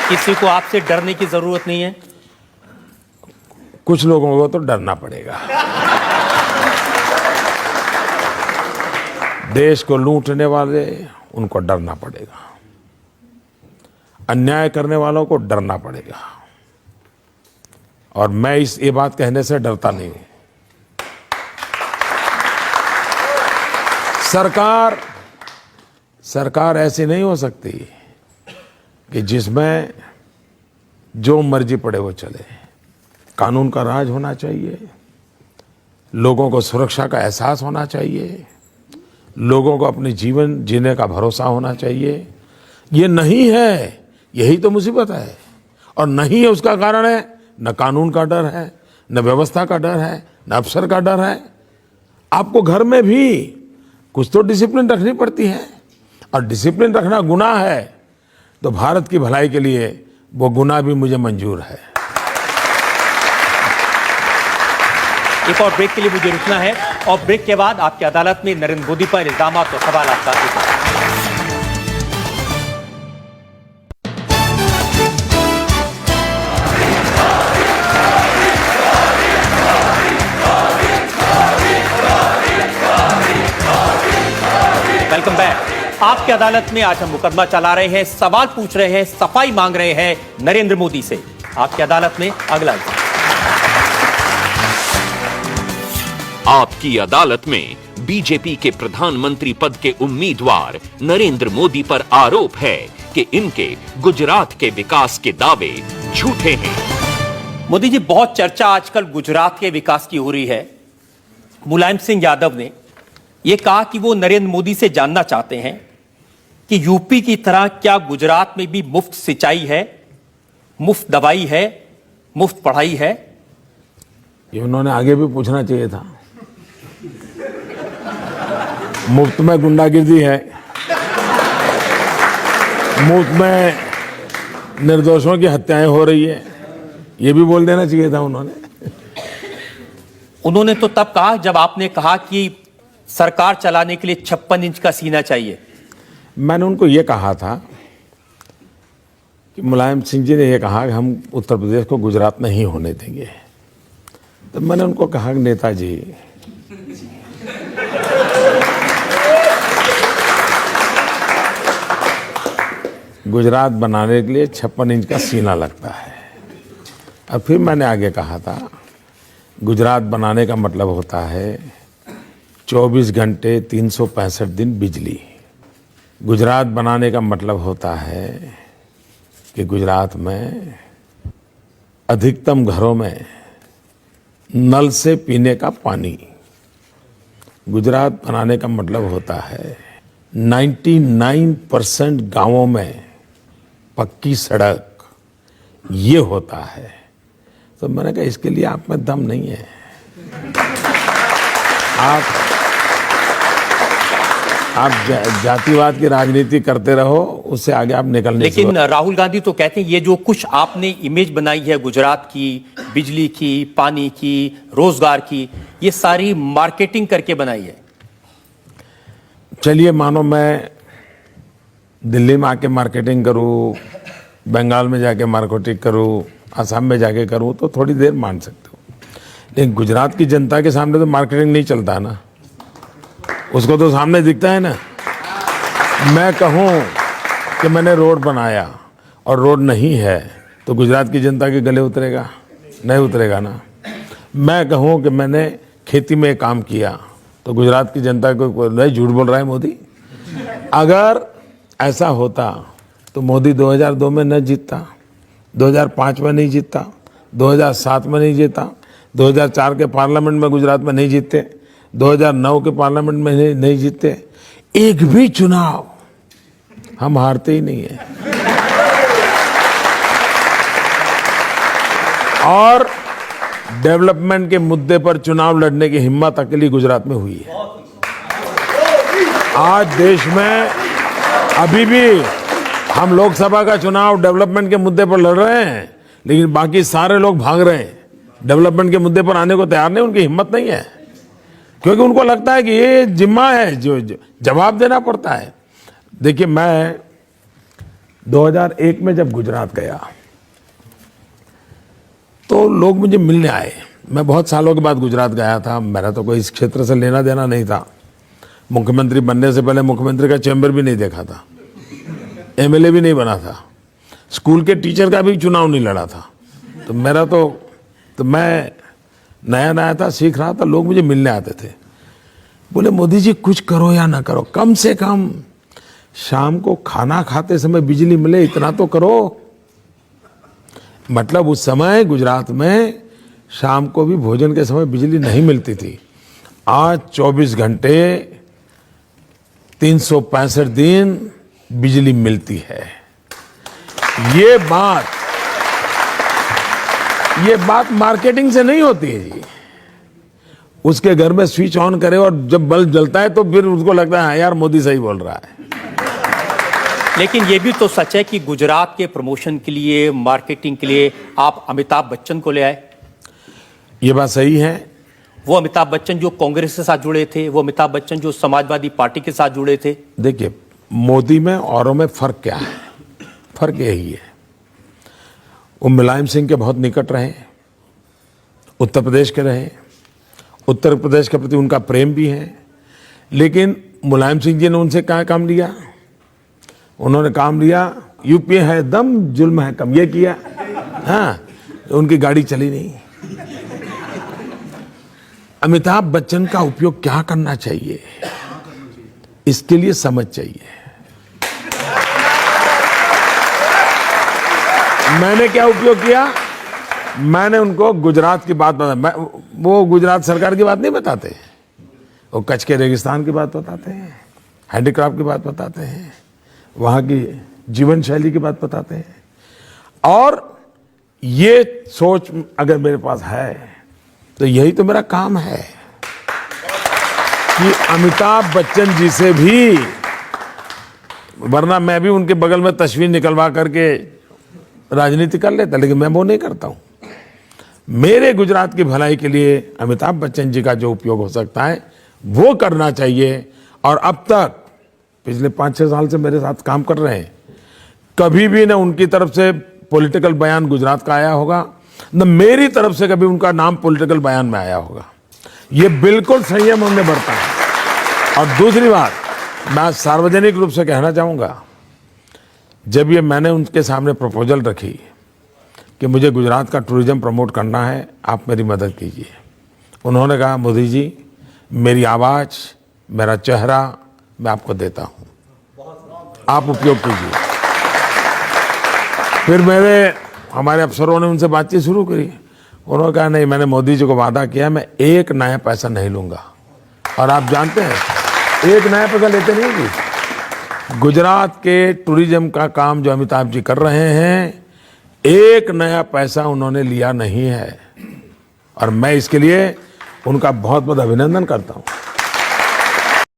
किसी को आपसे डरने की जरूरत नहीं है? कुछ लोगों को तो डरना पड़ेगा। देश को लूटने वाले, उनको डरना पड़ेगा। अन्याय करने वालों को डरना पड़ेगा। और मैं ये बात कहने से डरता नहीं हूं। सरकार ऐसी नहीं हो सकती कि जिसमें जो मर्जी पड़े वो चले। कानून का राज होना चाहिए, लोगों को सुरक्षा का एहसास होना चाहिए, लोगों को अपने जीवन जीने का भरोसा होना चाहिए। ये नहीं है, यही तो मुसीबत है। और नहीं है उसका कारण है न कानून का डर है, न व्यवस्था का डर है, न अफसर का डर है। आपको घर में भी कुछ तो डिसिप्लिन रखनी पड़ती है, और डिसिप्लिन रखना गुनाह है तो भारत की भलाई के लिए वो गुनाह भी मुझे मंजूर है। एक और ब्रेक के लिए मुझे रुकना है, और ब्रेक के बाद आपकी अदालत में नरेंद्र मोदी पर इल्जाम और सवाल आपका। Welcome back. आपकी अदालत में आज हम मुकदमा चला रहे हैं, सवाल पूछ रहे हैं, सफाई मांग रहे हैं नरेंद्र मोदी से। आपकी अदालत में अगला आपकी अदालत में बीजेपी के प्रधानमंत्री पद के उम्मीदवार नरेंद्र मोदी पर आरोप है कि इनके गुजरात के विकास के दावे झूठे हैं। मोदी जी, बहुत चर्चा आजकल गुजरात के विकास की हो रही है। मुलायम सिंह यादव ने यह कहा कि वो नरेंद्र मोदी से जानना चाहते हैं कि यूपी की तरह क्या गुजरात में भी मुफ्त सिंचाई है, मुफ्त दवाई है, मुफ्त पढ़ाई है? ये उन्होंने आगे भी पूछना चाहिए था। मुफ्त में गुंडागिर्दी है, मुफ्त में निर्दोषों की हत्याएं हो रही है, ये भी बोल देना चाहिए था उन्होंने तो तब कहा जब आपने कहा कि सरकार चलाने के लिए 56 इंच का सीना चाहिए। मैंने उनको ये कहा था कि मुलायम सिंह जी ने ये कहा कि हम उत्तर प्रदेश को गुजरात नहीं होने देंगे। तो मैंने उनको कहा कि नेताजी, गुजरात बनाने के लिए 56 इंच का सीना लगता है। और फिर मैंने आगे कहा था, गुजरात बनाने का मतलब होता है 24 घंटे 365 दिन बिजली। गुजरात बनाने का मतलब होता है कि गुजरात में अधिकतम घरों में नल से पीने का पानी। गुजरात बनाने का मतलब होता है 99% गांवों में पक्की सड़क। ये होता है। तो मैंने कहा इसके लिए आप में दम नहीं है। आप जातिवाद की राजनीति करते रहो, उससे आगे आप निकलने। लेकिन राहुल गांधी तो कहते हैं ये जो कुछ आपने इमेज बनाई है गुजरात की, बिजली की, पानी की, रोजगार की, ये सारी मार्केटिंग करके बनाई है। चलिए मानो मैं दिल्ली में आके मार्केटिंग करूं, बंगाल में जाके मार्केटिंग करूं, असम में जाके करूं तो थोड़ी देर मान सकते हो, लेकिन गुजरात की जनता के सामने तो मार्केटिंग नहीं चलता ना। उसको तो सामने दिखता है ना। मैं कहूं कि मैंने रोड बनाया और रोड नहीं है तो गुजरात की जनता के गले उतरेगा? नहीं उतरेगा ना। मैं कहूं कि मैंने खेती में काम किया तो गुजरात की जनता को नहीं, झूठ बोल रहा है मोदी। अगर ऐसा होता तो मोदी 2002 में न जीतता, 2005 में नहीं जीतता, 2007 में नहीं जीता, 2004 के पार्लियामेंट में गुजरात में नहीं जीते, 2009 के पार्लियामेंट में नहीं जीते। एक भी चुनाव हम हारते ही नहीं है। और डेवलपमेंट के मुद्दे पर चुनाव लड़ने की हिम्मत अकेली गुजरात में हुई है। आज देश में अभी भी हम लोकसभा का चुनाव डेवलपमेंट के मुद्दे पर लड़ रहे हैं, लेकिन बाकी सारे लोग भाग रहे हैं, डेवलपमेंट के मुद्दे पर आने को तैयार नहीं। उनकी हिम्मत नहीं है, क्योंकि उनको लगता है कि ये जिम्मा है जो जवाब देना पड़ता है। देखिए, मैं 2001 में जब गुजरात गया तो लोग मुझे मिलने आए। मैं बहुत सालों के बाद गुजरात गया था, मेरा तो कोई इस क्षेत्र से लेना देना नहीं था। मुख्यमंत्री बनने से पहले मुख्यमंत्री का चैम्बर भी नहीं देखा था, एमएलए भी नहीं बना था, स्कूल के टीचर का भी चुनाव नहीं लड़ा था। तो मेरा तो मैं नया नया था, सीख रहा था। लोग मुझे मिलने आते थे, बोले मोदी जी कुछ करो या ना करो, कम से कम शाम को खाना खाते समय बिजली मिले, इतना तो करो। मतलब उस समय गुजरात में शाम को भी भोजन के समय बिजली नहीं मिलती थी। आज 24 घंटे 365 दिन बिजली मिलती है। ये बात मार्केटिंग से नहीं होती है जी। उसके घर में स्विच ऑन करे और जब बल्ब जलता है तो फिर उसको लगता है हाँ यार मोदी सही बोल रहा है। लेकिन ये भी तो सच है कि गुजरात के प्रमोशन के लिए, मार्केटिंग के लिए आप अमिताभ बच्चन को ले आए। ये बात सही है। वो अमिताभ बच्चन जो कांग्रेस के साथ जुड़े थे, वो अमिताभ बच्चन जो समाजवादी पार्टी के साथ जुड़े थे। देखिए, मोदी में औरों में फर्क क्या है? फर्क यही है, वो मुलायम सिंह के बहुत निकट रहे, उत्तर प्रदेश के रहे, उत्तर प्रदेश के प्रति उनका प्रेम भी है। लेकिन मुलायम सिंह जी ने उनसे क्या काम लिया? उन्होंने काम लिया यूपी है दम, जुल्म है कम, ये किया। हाँ, उनकी गाड़ी चली नहीं। अमिताभ बच्चन का उपयोग क्या करना चाहिए, इसके लिए समझ चाहिए। मैंने क्या उपयोग किया? मैंने उनको गुजरात की बात बता, वो गुजरात सरकार की बात नहीं बताते, वो कच्छ के रेगिस्तान की बात बताते हैं, हैंडीक्राफ्ट की बात बताते हैं, वहाँ की जीवन शैली की बात बताते हैं। और ये सोच अगर मेरे पास है तो यही तो मेरा काम है कि अमिताभ बच्चन जी से भी, वरना मैं भी उनके बगल में तस्वीर निकलवा करके राजनीति कर लेता, लेकिन मैं वो नहीं करता हूँ। मेरे गुजरात की भलाई के लिए अमिताभ बच्चन जी का जो उपयोग हो सकता है वो करना चाहिए। और अब तक पिछले 5-6 साल से मेरे साथ काम कर रहे हैं, कभी भी न उनकी तरफ से पॉलिटिकल बयान गुजरात का आया होगा, न मेरी तरफ से कभी उनका नाम पॉलिटिकल बयान में आया होगा। ये बिल्कुल संयम हमने बरता है। और दूसरी बात, मैं सार्वजनिक रूप से कहना चाहूँगा, जब ये मैंने उनके सामने प्रपोजल रखी कि मुझे गुजरात का टूरिज्म प्रमोट करना है, आप मेरी मदद कीजिए, उन्होंने कहा मोदी जी मेरी आवाज़, मेरा चेहरा मैं आपको देता हूँ, आप उपयोग कीजिए। फिर हमारे अफसरों ने उनसे बातचीत शुरू करी। उन्होंने कहा नहीं, मैंने मोदी जी को वादा किया मैं एक नया पैसा नहीं लूँगा। और आप जानते हैं एक नया पैसा लेते नहीं जी। गुजरात के टूरिज्म का काम जो अमिताभ जी कर रहे हैं, एक नया पैसा उन्होंने लिया नहीं है। और मैं इसके लिए उनका बहुत बहुत अभिनंदन करता हूँ।